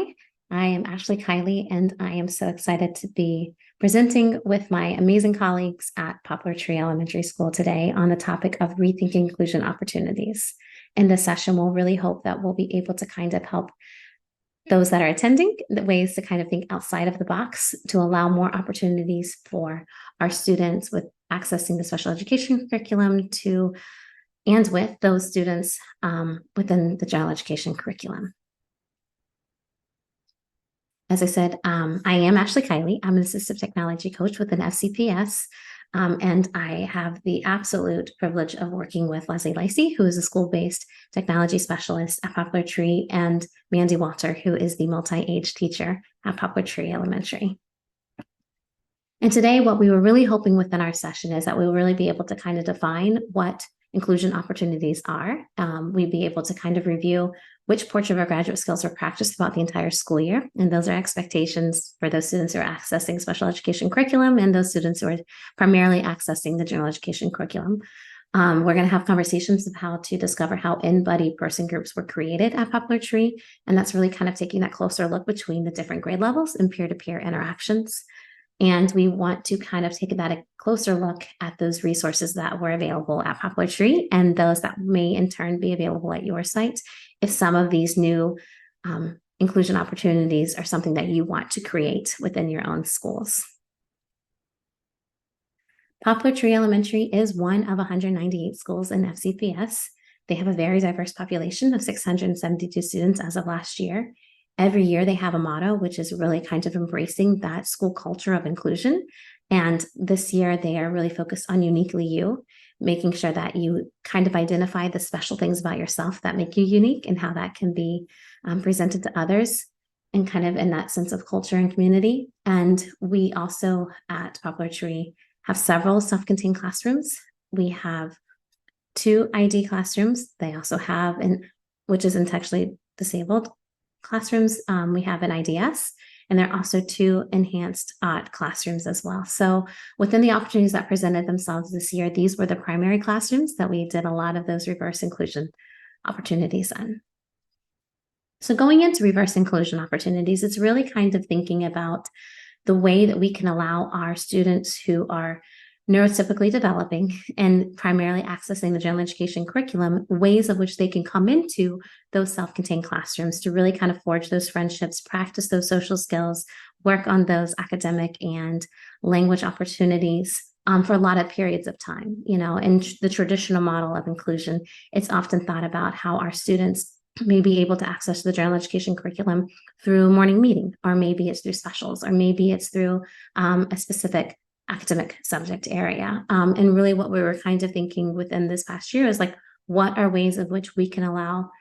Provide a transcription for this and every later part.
Hi, I am Ashley Kiley, and I am so excited to be presenting with my amazing colleagues at Poplar Tree Elementary School today on the topic of rethinking inclusion opportunities. In this session, we'll really hope that we'll be able to kind of help those that are attending the ways to kind of think outside of the box to allow more opportunities for our students with accessing the special education curriculum to and with those students within the general education curriculum. As I said, I am Ashley Kiley. I'm an assistive technology coach within FCPS. And I have the absolute privilege of working with Leslie Lacey, who is a school-based technology specialist at Poplar Tree, and Mandy Walter, who is the multi-age teacher at Poplar Tree Elementary. And today, what we were really hoping within our session is that we will really be able to kind of define what inclusion opportunities are. We'd be able to kind of review which portion of our graduate skills are practiced throughout the entire school year. And those are expectations for those students who are accessing special education curriculum and those students who are primarily accessing the general education curriculum. We're going to have conversations of how to discover how in-buddy person groups were created at Poplar Tree. And that's really kind of taking that closer look between the different grade levels and peer-to-peer interactions. And we want to kind of take that a closer look at those resources that were available at Poplar Tree and those that may in turn be available at your site if some of these new inclusion opportunities are something that you want to create within your own schools. Poplar Tree Elementary is one of 198 schools in FCPS. They have a very diverse population of 672 students as of last year. Every year they have a motto, which is really kind of embracing that school culture of inclusion. And this year they are really focused on uniquely you, making sure that you kind of identify the special things about yourself that make you unique and how that can be presented to others and kind of in that sense of culture and community. And we also at Poplar Tree have several self-contained classrooms. We have 2 ID classrooms. They also have, which is intellectually disabled classrooms. We have an IDS, and there are also 2 enhanced classrooms as well. So within the opportunities that presented themselves this year, these were the primary classrooms that we did a lot of those reverse inclusion opportunities in. So going into reverse inclusion opportunities, it's really kind of thinking about the way that we can allow our students who are neurotypically developing and primarily accessing the general education curriculum, ways of which they can come into those self-contained classrooms to really kind of forge those friendships, practice those social skills, work on those academic and language opportunities for a lot of periods of time. You know, in the traditional model of inclusion, it's often thought about how our students may be able to access the general education curriculum through morning meeting, or maybe it's through specials, or maybe it's through a specific academic subject area. And really what we were kind of thinking within this past year is like, what are ways of which we can allow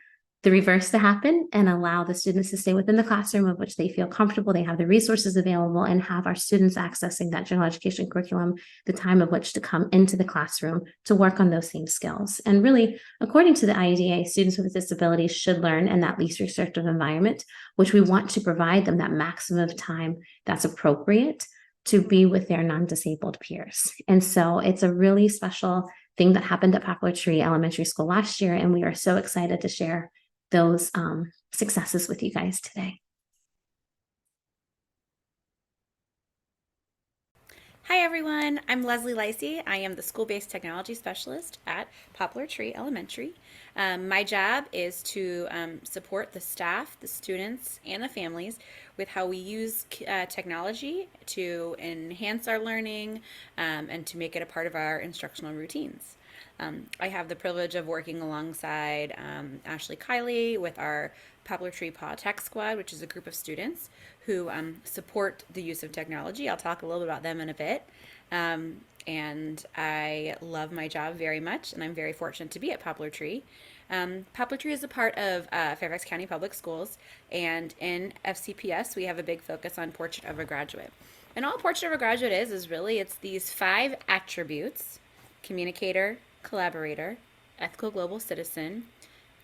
the reverse to happen and allow the students to stay within the classroom of which they feel comfortable, they have the resources available, and have our students accessing that general education curriculum, the time of which to come into the classroom to work on those same skills. And really, according to the IDA, students with disabilities should learn in that least restrictive environment, which we want to provide them that maximum of time that's appropriate to be with their non-disabled peers. And so it's a really special thing that happened at Poplar Tree Elementary School last year, and we are so excited to share those successes with you guys today. Hi everyone, I'm Leslie Lacey. I am the school-based technology specialist at Poplar Tree Elementary. My job is to support the staff, the students, and the families with how we use technology to enhance our learning and to make it a part of our instructional routines. I have the privilege of working alongside Ashley Kiley with our Poplar Tree Paw Tech Squad, which is a group of students who support the use of technology. I'll talk a little bit about them in a bit. And I love my job very much, and I'm very fortunate to be at Poplar Tree. Poplar Tree is a part of Fairfax County Public Schools, and in FCPS we have a big focus on Portrait of a Graduate. And all Portrait of a Graduate is really, it's these 5 attributes: communicator, collaborator, ethical global citizen,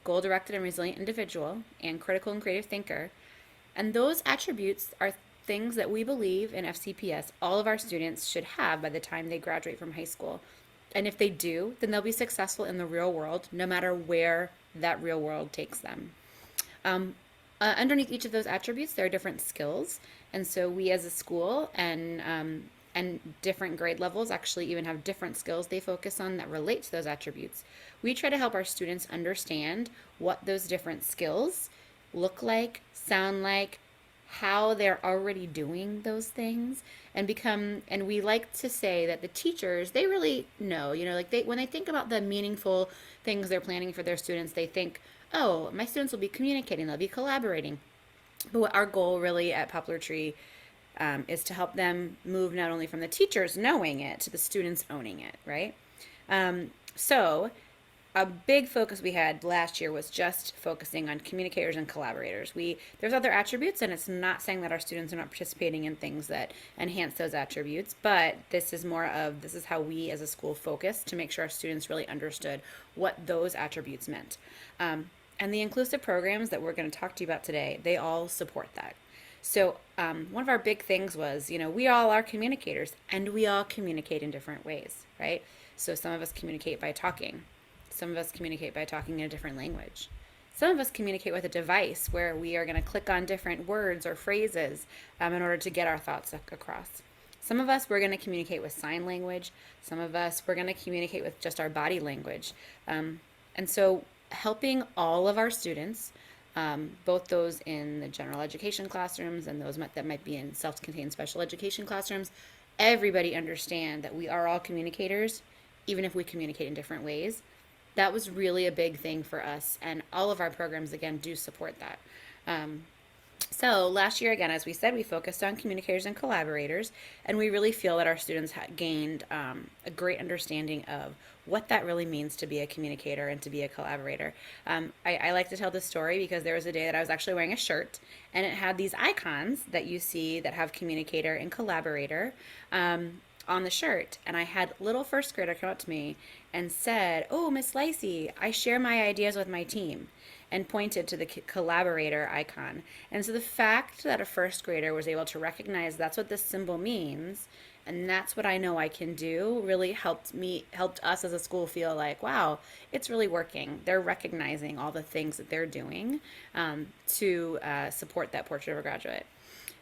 goal-directed and resilient individual, and critical and creative thinker. And those attributes are things that we believe in FCPS all of our students should have by the time they graduate from high school. And if they do, then they'll be successful in the real world, no matter where that real world takes them. Underneath each of those attributes, there are different skills, and so we as a school and different grade levels actually even have different skills they focus on that relate to those attributes. We try to help our students understand what those different skills look like, sound like, how they're already doing those things, and we like to say that the teachers, they really know, like when they think about the meaningful things they're planning for their students, they think, oh, my students will be communicating, they'll be collaborating. But what our goal really at Poplar Tree is to help them move not only from the teachers knowing it to the students owning it, right? So a big focus we had last year was just focusing on communicators and collaborators. There's other attributes, and it's not saying that our students are not participating in things that enhance those attributes, but this is how we as a school focused to make sure our students really understood what those attributes meant. And the inclusive programs that we're going to talk to you about today, they all support that. So one of our big things was, we all are communicators, and we all communicate in different ways, right? So some of us communicate by talking. Some of us communicate by talking in a different language. Some of us communicate with a device where we are going to click on different words or phrases in order to get our thoughts across. Some of us, we're going to communicate with sign language. Some of us, we're going to communicate with just our body language. And so helping all of our students, both those in the general education classrooms and those that might be in self-contained special education classrooms, everybody understand that we are all communicators, even if we communicate in different ways. That was really a big thing for us, and all of our programs, again, do support that. So last year, again, as we said, we focused on communicators and collaborators, and we really feel that our students gained a great understanding of what that really means to be a communicator and to be a collaborator. I like to tell this story because there was a day that I was actually wearing a shirt, and it had these icons that you see that have communicator and collaborator on the shirt. And I had little first grader come up to me and said, "Oh, Miss Lacey, I share my ideas with my team," and pointed to the collaborator icon. And so the fact that a first grader was able to recognize that's what this symbol means, and that's what I know I can do, really helped us as a school feel like, wow, it's really working. They're recognizing all the things that they're doing to support that portrait of a graduate.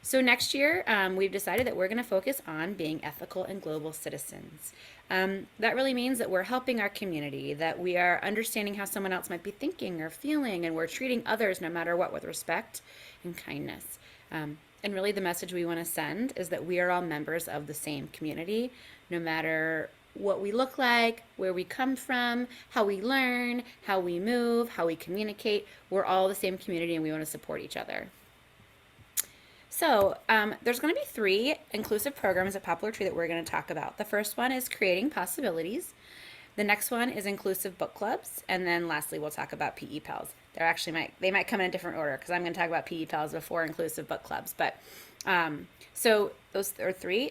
So next year, we've decided that we're going to focus on being ethical and global citizens. That really means that we're helping our community, that we are understanding how someone else might be thinking or feeling, and we're treating others, no matter what, with respect and kindness. And really the message we want to send is that we are all members of the same community, no matter what we look like, where we come from, how we learn, how we move, how we communicate. We're all the same community, and we want to support each other. So there's going to be 3 inclusive programs at Poplar Tree that we're going to talk about. The first one is Creating Possibilities. The next one is Inclusive Book Clubs. And then lastly, we'll talk about PE Pals. They might come in a different order because I'm going to talk about PE Pals before Inclusive Book Clubs. But so those are 3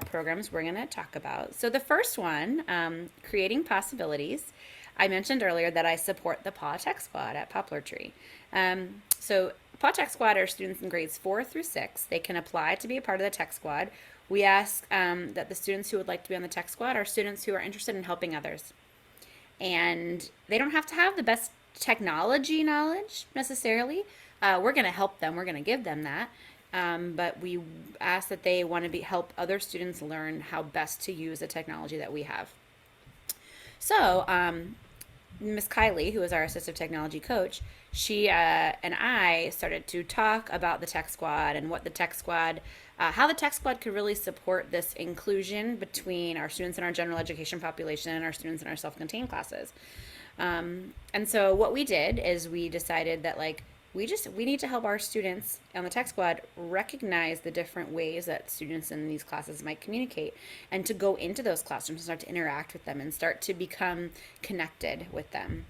programs we're going to talk about. So the first one, Creating Possibilities, I mentioned earlier that I support the Paw Tech Squad at Poplar Tree. So Paw Tech Squad are students in grades 4 through 6. They can apply to be a part of the Tech Squad. We ask that the students who would like to be on the Tech Squad are students who are interested in helping others. And they don't have to have the best technology knowledge necessarily. We're going to help them. We're going to give them that. But we ask that they want to help other students learn how best to use the technology that we have. So Miss Kylie, who is our assistive technology coach, she and I started to talk about the Tech Squad and what the Tech Squad, how the Tech Squad could really support this inclusion between our students in our general education population and our students in our self-contained classes. And so what we did is we decided that we need to help our students on the Tech Squad recognize the different ways that students in these classes might communicate, and to go into those classrooms and start to interact with them and start to become connected with them.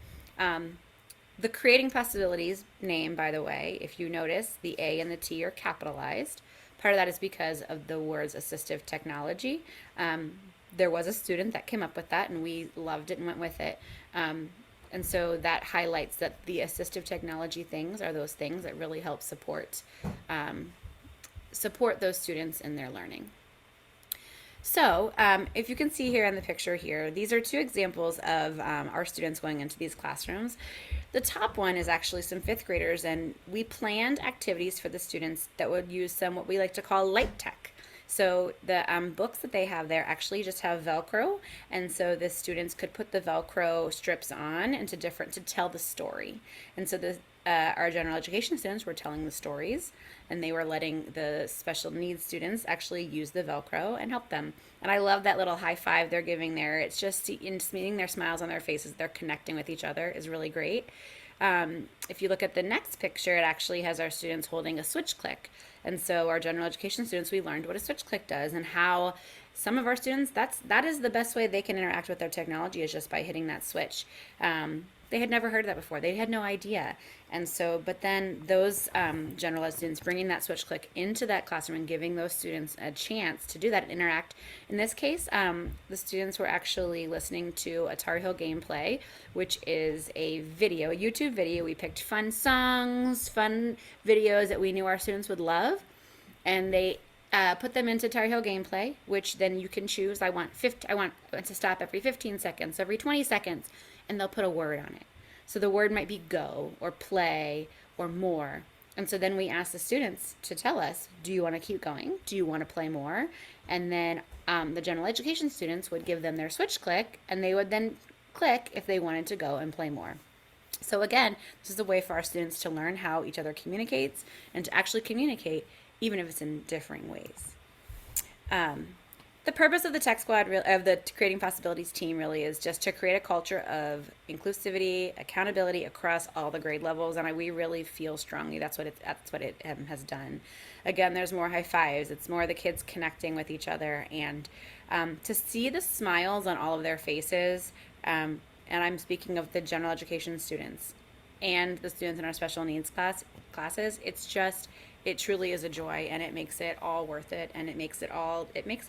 The Creating Possibilities name, by the way, if you notice, the A and the T are capitalized. Part of that is because of the words assistive technology. There was a student that came up with that, and we loved it and went with it. And so that highlights that the assistive technology things are those things that really help support those students in their learning. So, if you can see here in the picture here, these are two examples of our students going into these classrooms. The top one is actually some fifth graders, and we planned activities for the students that would use some what we like to call light tech. So the books that they have there actually just have Velcro, and so the students could put the Velcro strips on into different to tell the story. And so the our general education students were telling the stories, and they were letting the special needs students actually use the Velcro and help them. And I love that little high five they're giving there. It's just seeing their smiles on their faces, they're connecting with each other is really great. If you look at the next picture, it actually has our students holding a switch click. And so our general education students, we learned what a switch click does and how some of our students, that is the best way they can interact with their technology is just by hitting that switch. They had never heard of that before. They had no idea. And so, but then those general ed students bringing that switch click into that classroom and giving those students a chance to do that and interact. In this case, the students were actually listening to a Tar Heel gameplay, which is a video, a YouTube video. We picked fun songs, fun videos that we knew our students would love, and they put them into Tar Heel gameplay, which then you can choose. I want to stop every 15 seconds, every 20 seconds, and they'll put a word on it. So the word might be go or play or more. And so then we ask the students to tell us, do you want to keep going? Do you want to play more? And then the general education students would give them their switch click, and they would then click if they wanted to go and play more. So again, this is a way for our students to learn how each other communicates and to actually communicate even if it's in differing ways. The purpose of the Tech Squad, of the Creating Possibilities team, really is just to create a culture of inclusivity, accountability across all the grade levels, and we really feel strongly that's what it has done. Again, there's more high fives. It's more the kids connecting with each other, and to see the smiles on all of their faces. And I'm speaking of the general education students and the students in our special needs classes. It truly is a joy, and it makes it all worth it, and it makes it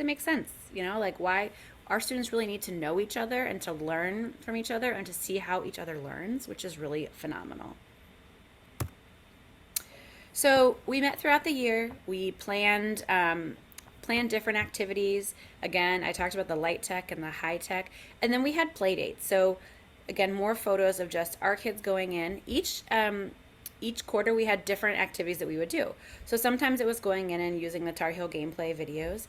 make sense, like why our students really need to know each other and to learn from each other and to see how each other learns, which is really phenomenal. So we met throughout the year. We planned different activities. Again, I talked about the light tech and the high tech, and then we had play dates. So again, more photos of just our kids going in. Each quarter we had different activities that we would do. So sometimes it was going in and using the Tar Heel gameplay videos.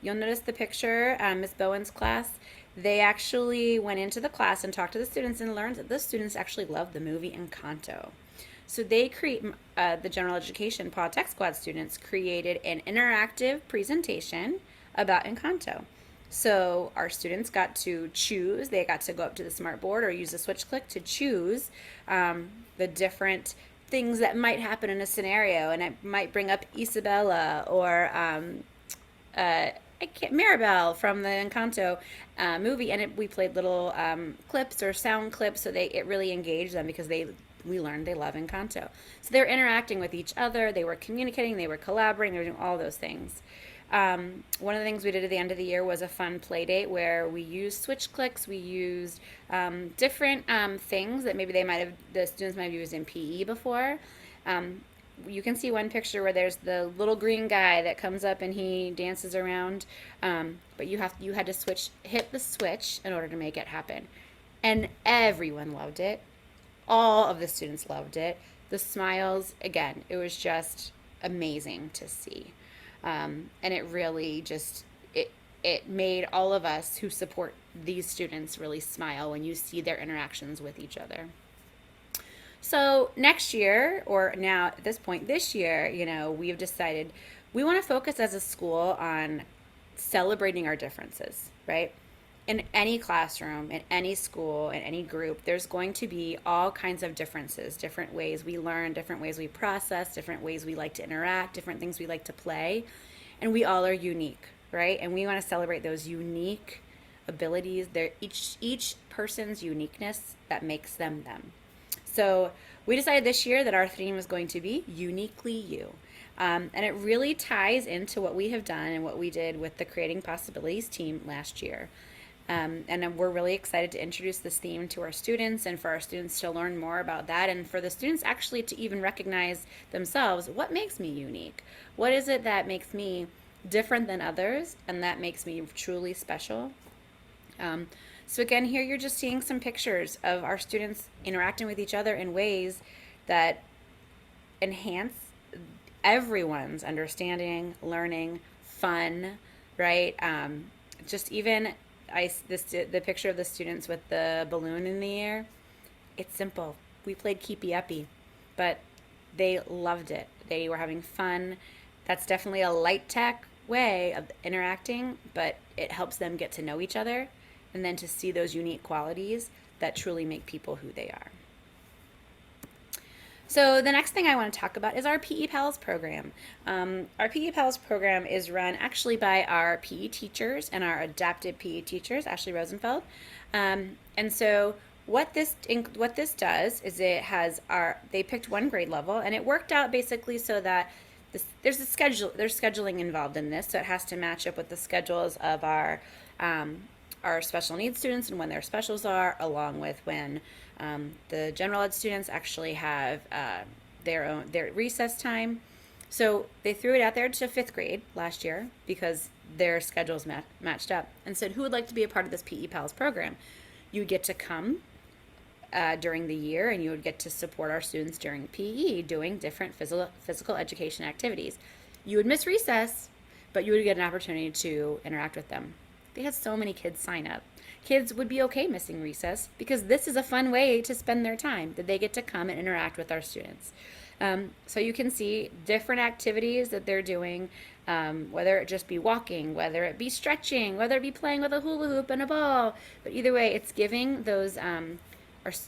You'll notice the picture, Miss Bowen's class, they actually went into the class and talked to the students and learned that the students actually loved the movie Encanto. So they the general education Paw Tech Squad students created an interactive presentation about Encanto. So our students got to choose, they got to go up to the smart board or use the switch click to choose the different things that might happen in a scenario, and it might bring up Isabella or Maribel from the Encanto movie, and we played little clips or sound clips, so it really engaged them because we learned they love Encanto. So they're interacting with each other, they were communicating, they were collaborating, they were doing all those things. One of the things we did at the end of the year was a fun play date where we used switch clicks, we used different things that maybe the students might have used in PE before. You can see one picture where there's the little green guy that comes up and he dances around, but you had to hit the switch in order to make it happen. And everyone loved it. All of the students loved it. The smiles, again, it was just amazing to see. And it really it made all of us who support these students really smile when you see their interactions with each other. So next year, or now at this point this year, we've decided we want to focus as a school on celebrating our differences, right? In any classroom, in any school, in any group, there's going to be all kinds of differences, different ways we learn, different ways we process, different ways we like to interact, different things we like to play. And we all are unique, right? And we want to celebrate those unique abilities. They're each person's uniqueness that makes them them. So we decided this year that our theme was going to be Uniquely You. And it really ties into what we have done and what we did with the Creating Possibilities team last year. And we're really excited to introduce this theme to our students and for our students to learn more about that and for the students actually to even recognize themselves, what makes me unique? What is it that makes me different than others, and that makes me truly special. Um, so again, here you're just seeing some pictures of our students interacting with each other in ways that enhance everyone's understanding, learning, fun, right? Just even the picture of the students with the balloon in the air. It's simple. We played keepy uppy, but they loved it. They were having fun. That's definitely a light tech way of interacting, but it helps them get to know each other and then to see those unique qualities that truly make people who they are. So the next thing I want to talk about is our PE Pals program. Our PE Pals program is run actually by our PE teachers and our adapted PE teachers, Ashley Rosenfeld. And so what this does is they picked one grade level, and it worked out basically so that there's scheduling involved in this, so it has to match up with the schedules of our special needs students and when their specials are, along with when the general ed students actually have their recess time. So they threw it out there to fifth grade last year because their schedules matched up, and said, who would like to be a part of this PE Pals program? You would get to come during the year, and you would get to support our students during PE doing different physical education activities. You would miss recess, but you would get an opportunity to interact with them. They had so many kids sign up. Kids would be okay missing recess because this is a fun way to spend their time, that they get to come and interact with our students. So you can see different activities that they're doing, whether it just be walking, whether it be stretching, whether it be playing with a hula hoop and a ball. But either way, it's giving those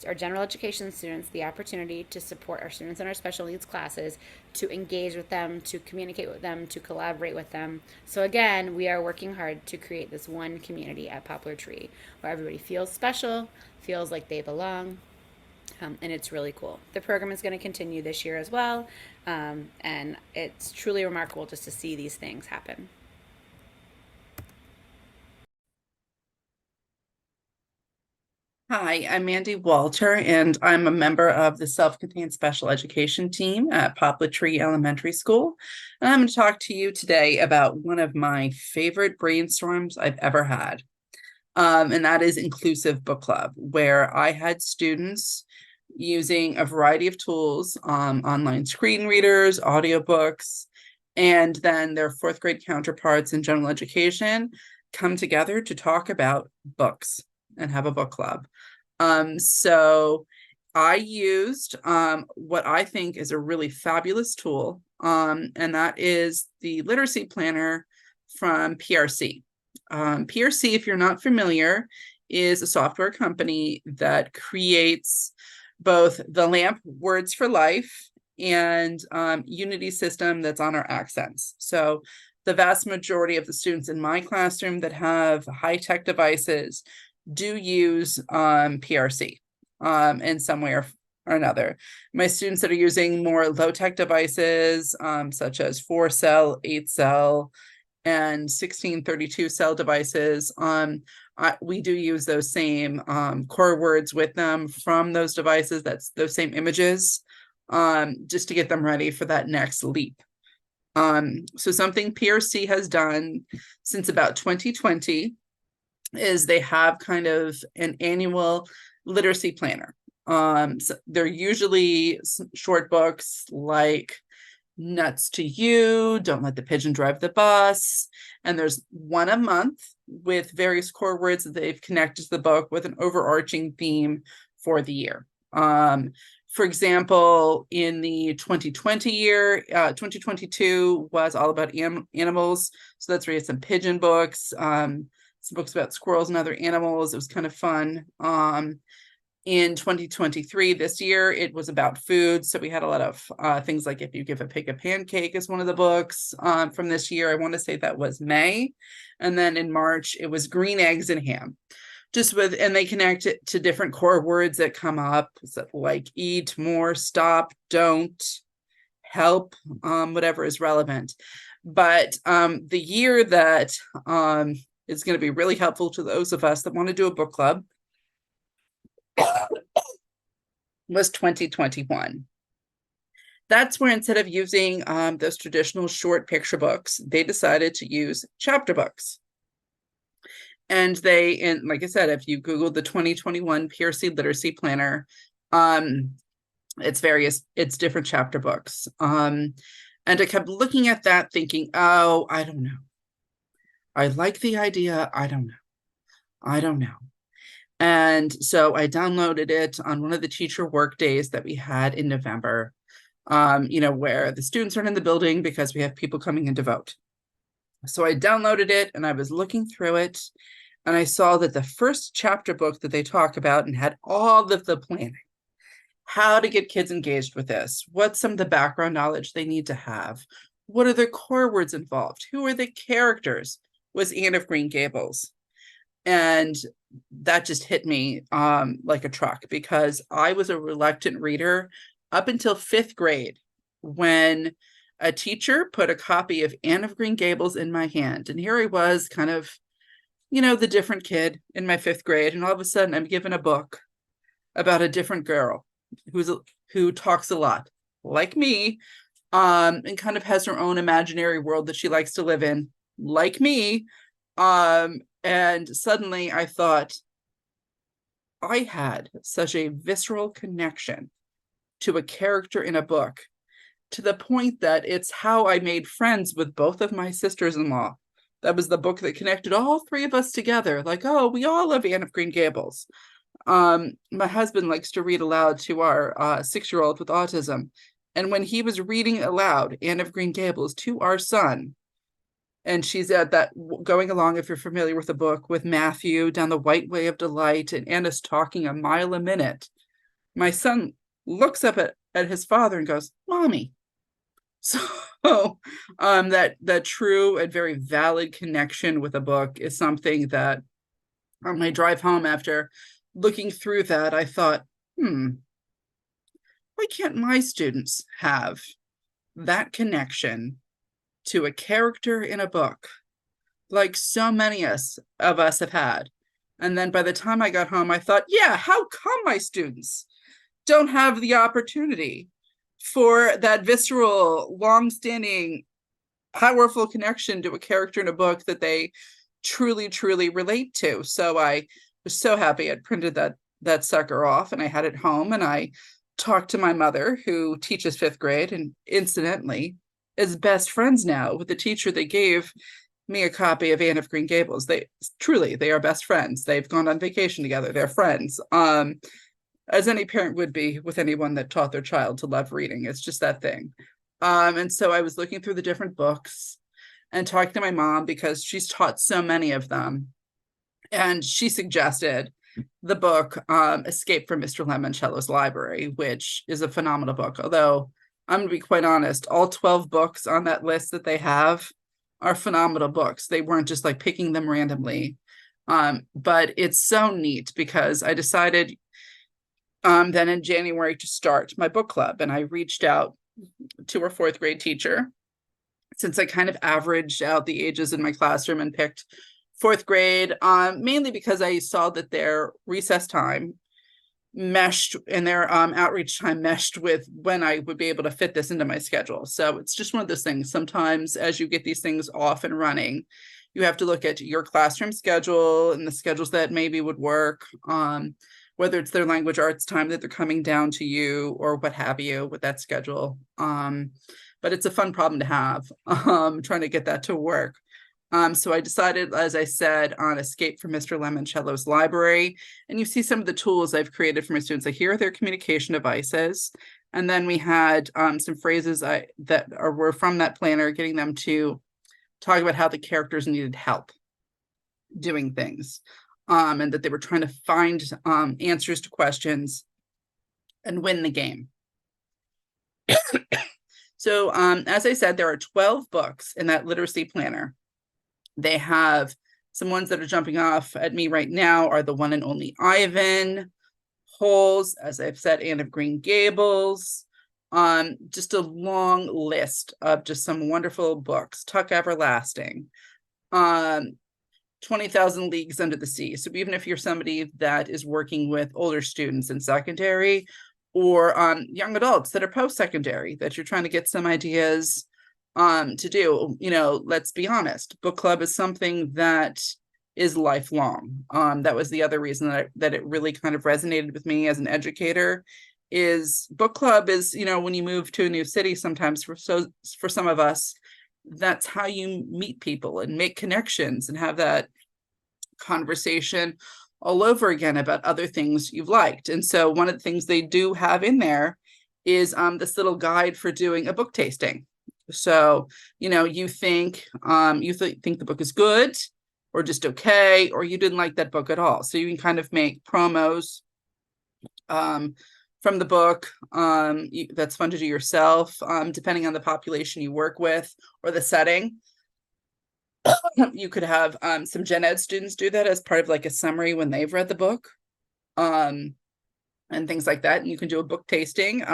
our general education students the opportunity to support our students in our special needs classes, to engage with them, to communicate with them, to collaborate with them. So again, we are working hard to create this one community at Poplar Tree where everybody feels special, feels like they belong, and it's really cool. The program is going to continue this year as well, and it's truly remarkable just to see these things happen. Hi, I'm Mandy Walter, and I'm a member of the self-contained special education team at Poplar Tree Elementary School. And I'm going to talk to you today about one of my favorite brainstorms I've ever had. And that is Inclusive Book Club, where I had students using a variety of tools, online screen readers, audiobooks, and then their fourth grade counterparts in general education come together to talk about books and have a book club. So I used what I think is a really fabulous tool, and that is the literacy planner from PRC. PRC, if you're not familiar, is a software company that creates both the LAMP Words for Life and Unity system that's on our accents. So the vast majority of the students in my classroom that have high-tech devices do use PRC in some way or another. My students that are using more low-tech devices, such as 4-cell, 8-cell, and 1632-cell devices, we do use those same core words with them from those devices, that's those same images, just to get them ready for that next leap. So something PRC has done since about 2020 is they have kind of an annual literacy planner. So they're usually short books like Nuts to You, Don't Let the Pigeon Drive the Bus, and there's one a month with various core words that they've connected to the book with an overarching theme for the year. For example, in the 2020 year, 2022 was all about animals. So that's where you had some pigeon books, some books about squirrels and other animals. It was kind of fun. In 2023, this year, it was about food. So we had a lot of things like If You Give a Pig a Pancake is one of the books from this year. I want to say that was May. And then in March, it was Green Eggs and Ham. And they connect it to different core words that come up, like eat, more, stop, don't, help, whatever is relevant. But the year that is going to be really helpful to those of us that want to do a book club was 2021. That's where instead of using those traditional short picture books, they decided to use chapter books. And like I said, if you Google the 2021 PRC Literacy Planner, it's different chapter books. And I kept looking at that thinking, oh, I don't know. I like the idea. I don't know. And so I downloaded it on one of the teacher work days that we had in November, where the students aren't in the building because we have people coming in to vote. So I downloaded it and I was looking through it, and I saw that the first chapter book that they talk about and had all of the planning, how to get kids engaged with this, what's some of the background knowledge they need to have, what are the core words involved, who are the characters, was Anne of Green Gables. And that just hit me like a truck, because I was a reluctant reader up until 5th grade when a teacher put a copy of Anne of Green Gables in my hand. And here I was, kind of, the different kid in my 5th grade. And all of a sudden I'm given a book about a different girl who talks a lot like me, and kind of has her own imaginary world that she likes to live in, like me. And suddenly I thought, I had such a visceral connection to a character in a book, to the point that it's how I made friends with both of my sisters-in-law. That was the book that connected all 3 of us together. Like, oh, we all love Anne of Green Gables. My husband likes to read aloud to our 6-year-old with autism. And when he was reading aloud Anne of Green Gables to our son, and she's at that going along, if you're familiar with the book, with Matthew down the White Way of Delight, and Anna's talking a mile a minute, my son looks up at his father and goes, "Mommy." So that true and very valid connection with a book is something that on my drive home, after looking through that, I thought, why can't my students have that connection to a character in a book like so many of us have had? And then by the time I got home, I thought, yeah, how come my students don't have the opportunity for that visceral, long-standing, powerful connection to a character in a book that they truly, truly relate to? So I was so happy I'd printed that sucker off, and I had it home, and I talked to my mother, who teaches 5th grade and incidentally is best friends now with the teacher that gave me a copy of Anne of Green Gables. They are best friends. They've gone on vacation together. They're friends. As any parent would be with anyone that taught their child to love reading. It's just that thing. And so I was looking through the different books and talking to my mom, because she's taught so many of them. And she suggested the book Escape from Mr. Lemoncello's Library, which is a phenomenal book. Although I'm going to be quite honest, all 12 books on that list that they have are phenomenal books. They weren't just like picking them randomly. But it's so neat, because I decided then in January to start my book club, and I reached out to our 4th grade teacher, since I kind of averaged out the ages in my classroom and picked 4th grade, mainly because I saw that their recess time meshed and their outreach time meshed with when I would be able to fit this into my schedule. So it's just one of those things. Sometimes as you get these things off and running, you have to look at your classroom schedule and the schedules that maybe would work, whether it's their language arts time that they're coming down to you or what have you with that schedule. But it's a fun problem to have, trying to get that to work. So I decided, as I said, on Escape from Mr. Lemoncello's Library. And you see some of the tools I've created for my students. Like, here are their communication devices. And then we had some phrases were from that planner, getting them to talk about how the characters needed help doing things. And that they were trying to find answers to questions and win the game. So as I said, there are 12 books in that literacy planner. They have some ones that are jumping off at me right now are The One and Only Ivan, Holes, as I've said, Anne of Green Gables, just a long list of just some wonderful books. Tuck Everlasting, 20,000 Leagues Under the Sea. So even if you're somebody that is working with older students in secondary, or young adults that are post-secondary that you're trying to get some ideas to do. Let's be honest, book club is something that is lifelong. That was the other reason that it really kind of resonated with me as an educator. Is book club is, when you move to a new city, sometimes for some of us, that's how you meet people and make connections and have that conversation all over again about other things you've liked. And so one of the things they do have in there is this little guide for doing a book tasting. So, you think think the book is good or just okay, or you didn't like that book at all. So you can kind of make promos from the book. That's fun to do yourself, depending on the population you work with or the setting. You could have some gen ed students do that as part of like a summary when they've read the book, and things like that. And you can do a book tasting.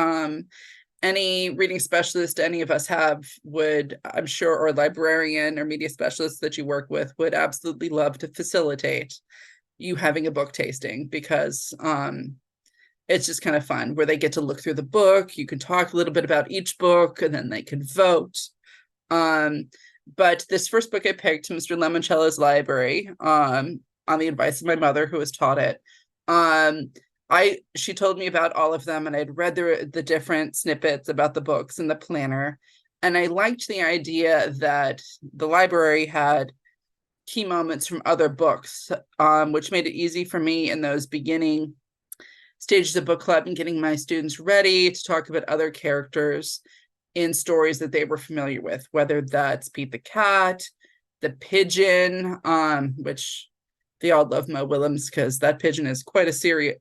Any reading specialist any of us have would, I'm sure, or librarian or media specialist that you work with would absolutely love to facilitate you having a book tasting, because it's just kind of fun where they get to look through the book. You can talk a little bit about each book and then they can vote. But this first book I picked, Mr. Lemoncella's Library, on the advice of my mother, who has taught it. She told me about all of them, and I'd read the different snippets about the books in the planner. And I liked the idea that the library had key moments from other books, which made it easy for me in those beginning stages of book club and getting my students ready to talk about other characters in stories that they were familiar with, whether that's Pete the Cat, the Pigeon, which they all love Mo Willems because that pigeon is quite a silly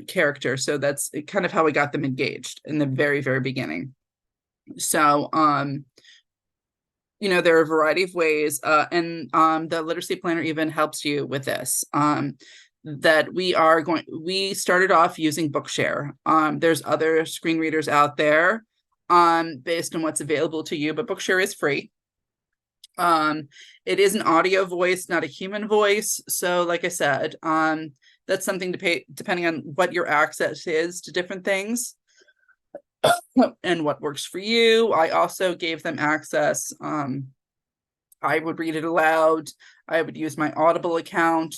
character. So that's kind of how we got them engaged in the very, very beginning. So, there are a variety of ways, and the literacy planner even helps you with this. That we started off using Bookshare. There's other screen readers out there based on what's available to you, but Bookshare is free. It is an audio voice, not a human voice. So like I said, that's something to pay depending on what your access is to different things and what works for you. I also gave them access. I would read it aloud. I would use my Audible account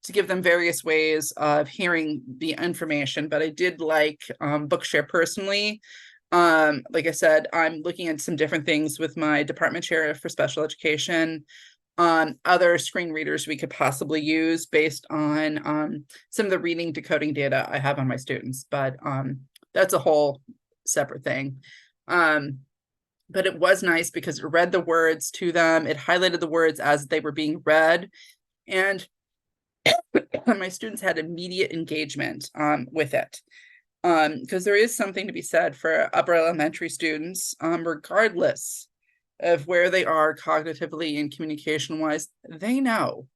to give them various ways of hearing the information. But I did like Bookshare personally. Like I said, I'm looking at some different things with my department chair for special education on other screen readers we could possibly use based on some of the reading decoding data I have on my students. But that's a whole separate thing. But it was nice because it read the words to them. It highlighted the words as they were being read. And my students had immediate engagement with it. Because there is something to be said for upper elementary students, regardless of where they are cognitively and communication wise, they know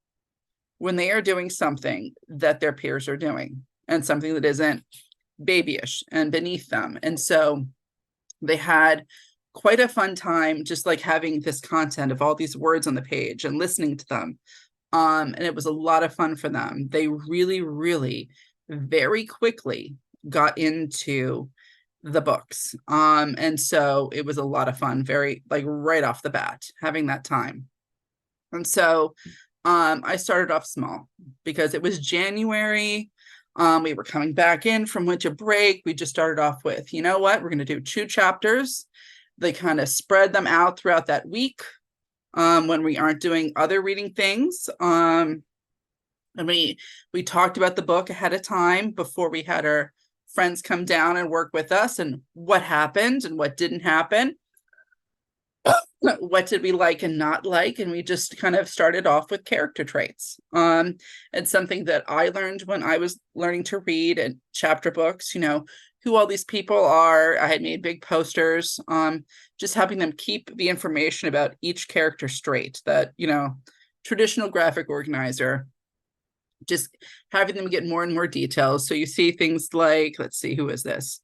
when they are doing something that their peers are doing and something that isn't babyish and beneath them. And so they had quite a fun time just like having this content of all these words on the page and listening to them. And it was a lot of fun for them. They really, really very quickly got into the books. And so it was a lot of fun, very like right off the bat, having that time. And so I started off small because it was January. We were coming back in from winter break. We just started off with, you know what, we're going to do 2 chapters. They kind of spread them out throughout that week when we aren't doing other reading things. And we talked about the book ahead of time before we had our friends come down and work with us, and what happened and what didn't happen. What did we like and not like? And we just kind of started off with character traits. It's something that I learned when I was learning to read and chapter books, who all these people are. I had made big posters, just helping them keep the information about each character straight, that, traditional graphic organizer, just having them get more and more details. So you see things like, let's see, who is this?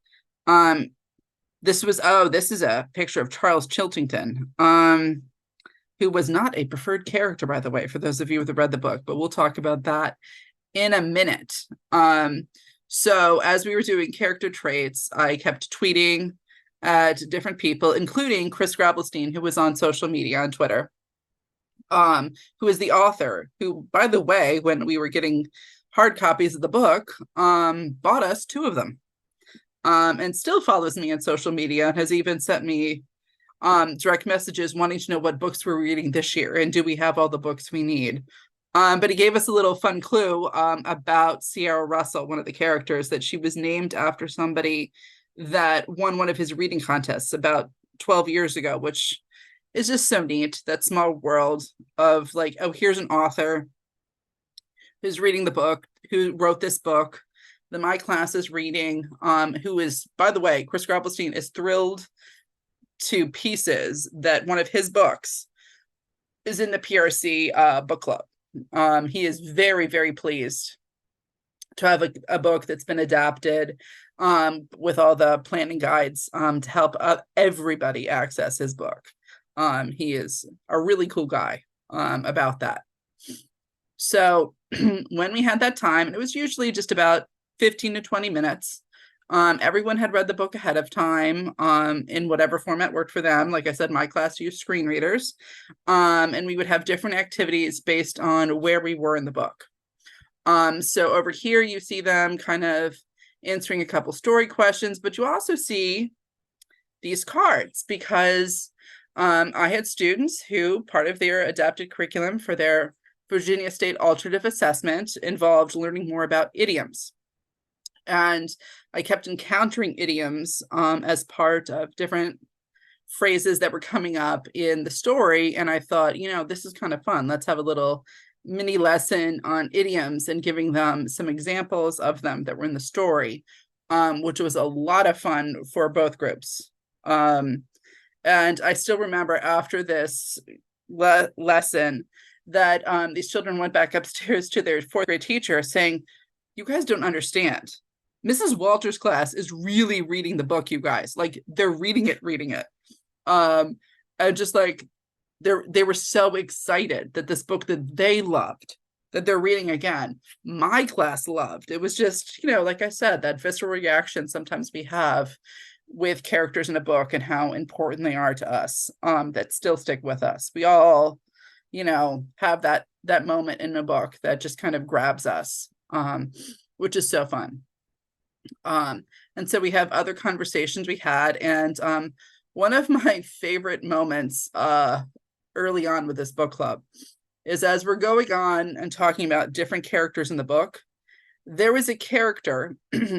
This is a picture of Charles Chiltington, who was not a preferred character, by the way, for those of you who have read the book, but we'll talk about that in a minute. So as we were doing character traits, I kept tweeting at different people, including Chris Grabelstein, who was on social media on Twitter, who is the author, who, by the way, when we were getting hard copies of the book, bought us 2 of them, and still follows me on social media and has even sent me direct messages wanting to know what books we're reading this year and do we have all the books we need. But he gave us a little fun clue about Sierra Russell, one of the characters, that she was named after somebody that won one of his reading contests about 12 years ago, which is just so neat. That small world of like, oh, here's an author who's reading the book, who wrote this book that my class is reading, who is, by the way, Chris Grabelstein is thrilled to pieces that one of his books is in the PRC book club. He is very, very pleased to have a book that's been adapted with all the planning guides to help everybody access his book. He is a really cool guy about that. So when we had that time, and it was usually just about 15 to 20 minutes, everyone had read the book ahead of time in whatever format worked for them. Like I said, my class used screen readers, and we would have different activities based on where we were in the book. So over here, you see them kind of answering a couple story questions, but you also see these cards because I had students who part of their adapted curriculum for their Virginia State Alternative Assessment involved learning more about idioms. And I kept encountering idioms as part of different phrases that were coming up in the story. And I thought, this is kind of fun. Let's have a little mini lesson on idioms and giving them some examples of them that were in the story, which was a lot of fun for both groups. And I still remember after this lesson that these children went back upstairs to their 4th grade teacher saying, you guys don't understand. Mrs. Walter's class is really reading the book, you guys. Like, they're reading it. And just like, they were so excited that this book that they loved, that they're reading again, my class loved. It was just, like I said, that visceral reaction sometimes we have with characters in a book and how important they are to us, that still stick with us. We all, have that moment in a book that just kind of grabs us, which is so fun. And so we have other conversations we had, and one of my favorite moments early on with this book club is as we're going on and talking about different characters in the book, there was a character,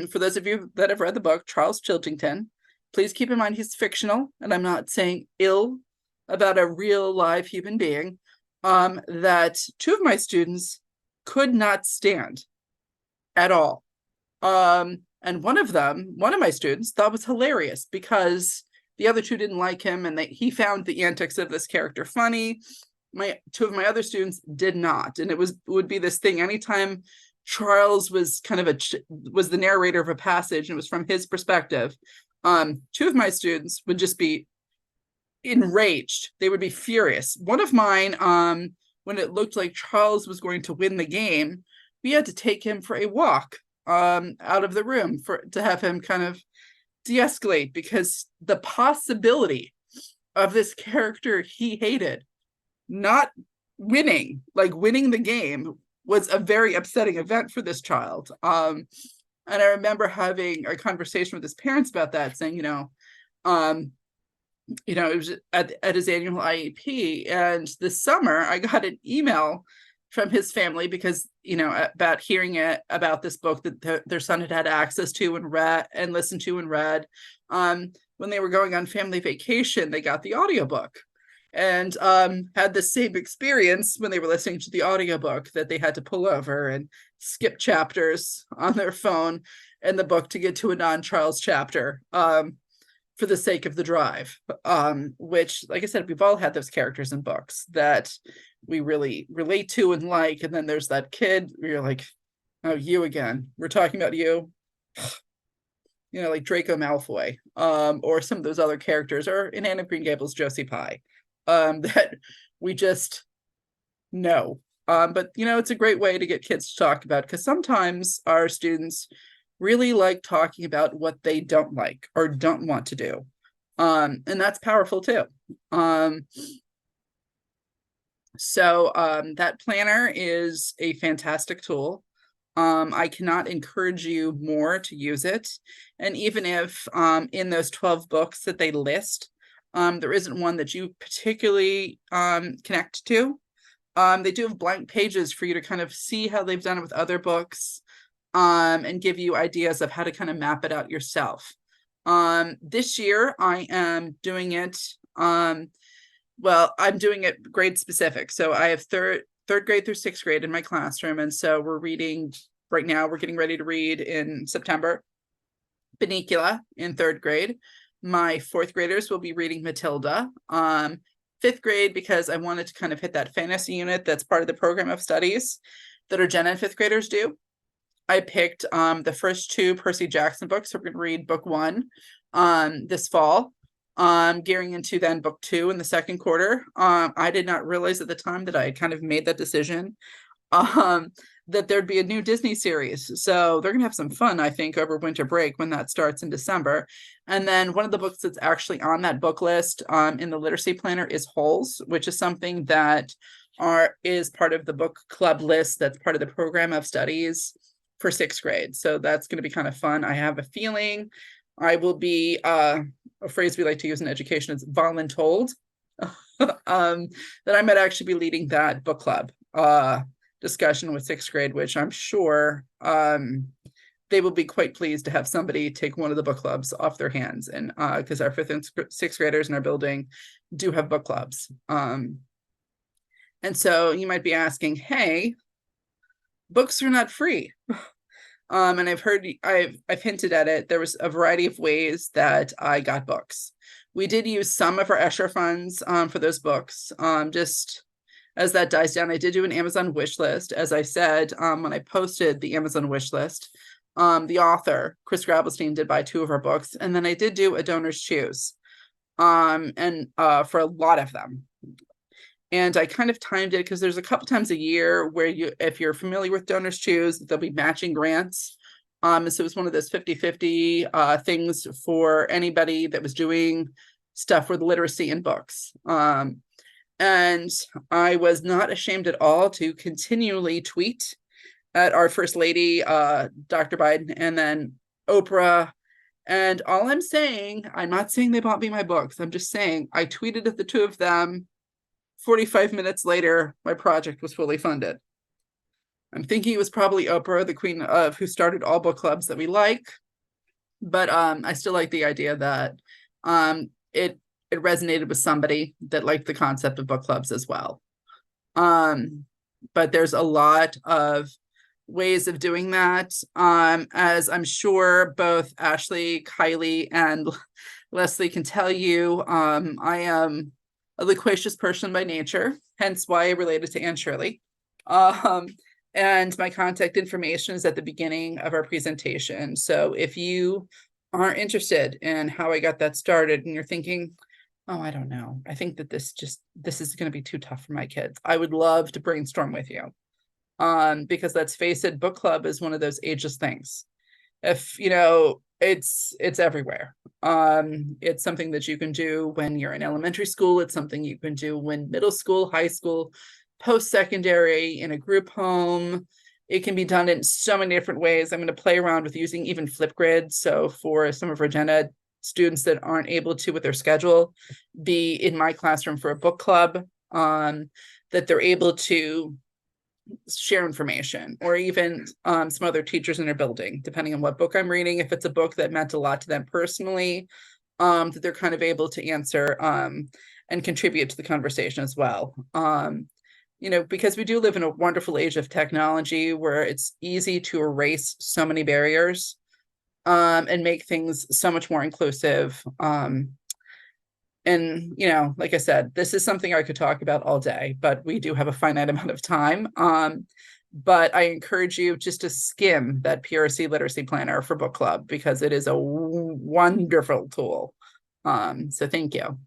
for those of you that have read the book, Charles Chiltington. Please keep in mind he's fictional, and I'm not saying ill about a real live human being, that 2 of my students could not stand at all. And one of my students thought was hilarious because the other 2 didn't like him, and he found the antics of this character funny. 2 of my other students did not, and it would be this thing anytime Charles was kind of was the narrator of a passage and it was from his perspective. 2 of my students would just be enraged. They would be furious. One of mine, when it looked like Charles was going to win the game, we had to take him for a walk out of the room to have him kind of de-escalate, because the possibility of this character he hated not winning the game was a very upsetting event for this child. And I remember having a conversation with his parents about that, saying, it was at his annual IEP. And this summer I got an email from his family because, about hearing about this book that their son had access to and read and listened to and read. When they were going on family vacation, they got the audiobook and had the same experience when they were listening to the audiobook, that they had to pull over and skip chapters on their phone in the book to get to a non-Charles chapter for the sake of the drive, which, like I said, we've all had those characters in books that we really relate to and like. And then there's that kid where you're like, oh, you again, we're talking about you. Like Draco Malfoy, or some of those other characters, or in Anne of Green Gables, Josie Pye, that we just know. But it's a great way to get kids to talk about, because sometimes our students really like talking about what they don't like or don't want to do. And that's powerful too. So that planner is a fantastic tool. I cannot encourage you more to use it. And even if in those 12 books that they list, there isn't one that you particularly connect to, they do have blank pages for you to kind of see how they've done it with other books, and give you ideas of how to kind of map it out yourself. This year I am doing it, well, I'm doing it grade specific. So I have third grade through sixth grade in my classroom. And so we're reading right now, we're getting ready to read in September, Benicula in third grade. My fourth graders will be reading Matilda. Fifth grade, because I wanted to kind of hit that fantasy unit that's part of the program of studies that our Gen Ed fifth graders do. I picked the first two Percy Jackson books. So we're going to read book one this fall, gearing into then book two in the second quarter. I did not realize at the time that I had kind of made that decision, that there'd be a new Disney series. So they're going to have some fun, I think, over winter break when that starts in December. And then one of the books that's actually on that book list in the literacy planner is Holes, which is something that is part of the book club list that's part of the program of studies for sixth grade. So that's going to be kind of fun. I have a feeling I will be, a phrase we like to use in education is voluntold, that I might actually be leading that book club discussion with sixth grade, which I'm sure they will be quite pleased to have somebody take one of the book clubs off their hands. And because our fifth and sixth graders in our building do have book clubs. And so you might be asking, hey, books are not free. And I've hinted at it. There was a variety of ways that I got books. We did use some of our Escher funds for those books. Just as that dies down, I did do an Amazon wish list. As I said, when I posted the Amazon wish list, the author, Chris Grabelstein, did buy two of our books. And then I did do a donor's choose, and for a lot of them. And I kind of timed it because there's a couple times a year where if you're familiar with Donors Choose, there'll be matching grants. And so it was one of those 50-50 things for anybody that was doing stuff with literacy in books. And I was not ashamed at all to continually tweet at our First Lady, Dr. Biden, and then Oprah. And all I'm saying, I'm not saying they bought me my books. I'm just saying I tweeted at the two of them. 45 minutes later, my project was fully funded. I'm thinking it was probably Oprah, the queen of who started all book clubs that we like. But I still like the idea that it resonated with somebody that liked the concept of book clubs as well. But there's a lot of ways of doing that. As I'm sure both Ashley, Kylie, and Leslie can tell you, I am a loquacious person by nature, hence why I related to Anne Shirley. And my contact information is at the beginning of our presentation. So if you are interested in how I got that started and you're thinking, oh, I don't know, I think that this is going to be too tough for my kids, I would love to brainstorm with you. Because let's face it, book club is one of those ageless things. If, it's everywhere. It's something that you can do when you're in elementary school. It's something you can do when middle school, high school, post-secondary, in a group home. It can be done in so many different ways. I'm going to play around with using even Flipgrid. So for some of our Gen Ed students that aren't able to, with their schedule, be in my classroom for a book club, that they're able to share information, or even some other teachers in their building, depending on what book I'm reading. If it's a book that meant a lot to them personally, that they're kind of able to answer and contribute to the conversation as well. Because we do live in a wonderful age of technology where it's easy to erase so many barriers and make things so much more inclusive. And, like I said, this is something I could talk about all day, but we do have a finite amount of time. But I encourage you just to skim that PRC Literacy Planner for book club, because it is a wonderful tool. So thank you.